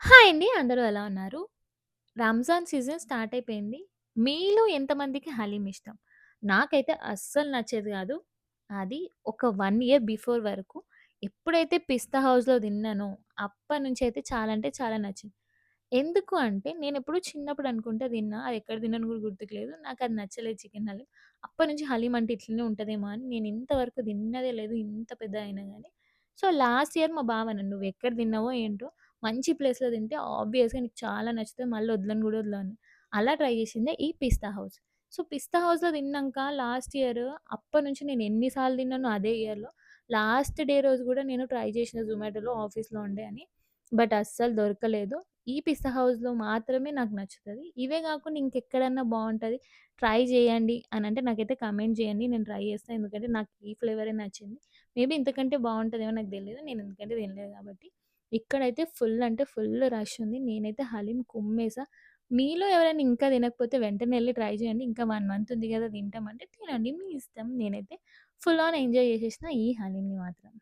Hi అండి. అందరూ ఎలా ఉన్నారు? రంజాన్ సీజన్ స్టార్ట్ అయిపోయింది. మీలో ఎంతమందికి హలీం ఇష్టం? నాకైతే అస్సలు నచ్చేది గాదు. అది ఒక 1 ఇయర్ బిఫోర్ వరకు ఎప్పుడైతే పిస్తా హౌస్‌లో తిన్నానో అప్పటినుంచి అయితే చాలా అంటే చాలా నచ్చింది. ఎందుకు అంటే నేనెప్పుడో చిన్నప్పుడు అనుకుంటా తిన్నా. అది ఎక్కడ తిన్నానో కూడా గుర్తుకు లేదు. నాకది నచ్చలేదు చికెన్ హలీం. అప్పటినుంచి హలీం అంటే ఇట్లనే ఉంటదేమో అని నేను ఇంతవరకు తిన్నదే లేదు. ఇంత పెద్దగా అయినా గాని. సో, లాస్ట్ ఇయర్ మా బావ అన్నాడు, "నువ్వెక్కడ తిన్నావో ఏంటో మంచి ప్లేస్‌లో తింటే ఆబ్వియస్‌గా నీకు చాలా నచ్చుతది. మళ్ళీ వదలను గూడా వదలవు" అలా ట్రై చేసిందే ఈ పిస్తా హౌస్. సో, పిస్తా హౌస్‌లో తిన్నాంక లాస్ట్ ఇయర్ అప్పటినుంచి నేను ఎన్ని సార్లు తిన్నానో అదే ఇయర్‌లో లాస్ట్ డే రోజు గూడా నేను ట్రై చేసిన జొమాటోలో ఆఫీస్‌లో ఉండే అని. బట్ అస్సలు దొరకలేదు. ఈ పిస్తా హౌస్‌లో మాత్రమే నాకు నచ్చుతది. ఇవే గాకుండా ఇంకెక్కడన్నా బావుంటది, ట్రై చేయండి అనంటే నాకైతే కామెంట్ చేయండి. నేను ట్రై చేస్తా. ఎందుకంటే నాకు ఈ ఫ్లేవరే నచ్చింది. మేబీ ఇంతకంటే బావుంటదేమో నాకు తెలీదు. నేను ఎందుకంటే తినలేదు కాబట్టి. ఇక్కడైతే ఫుల్ అంటే ఫుల్ రష్ ఉంది. నేనైతే హలీం కుమ్మేసా. మీలో ఎవరైనా ఇంకా తినకపోతే వెంటనే ఎళ్లి ట్రై చేయండి. ఇంకా 1 మంత్ ఉంది గదా! తింటామంటే తినండి మీ ఇష్టం. నేనైతే ఫుల్ ఆన్ ఎంజాయ్ చేసేసిన ఈ హలీంని మాత్రం.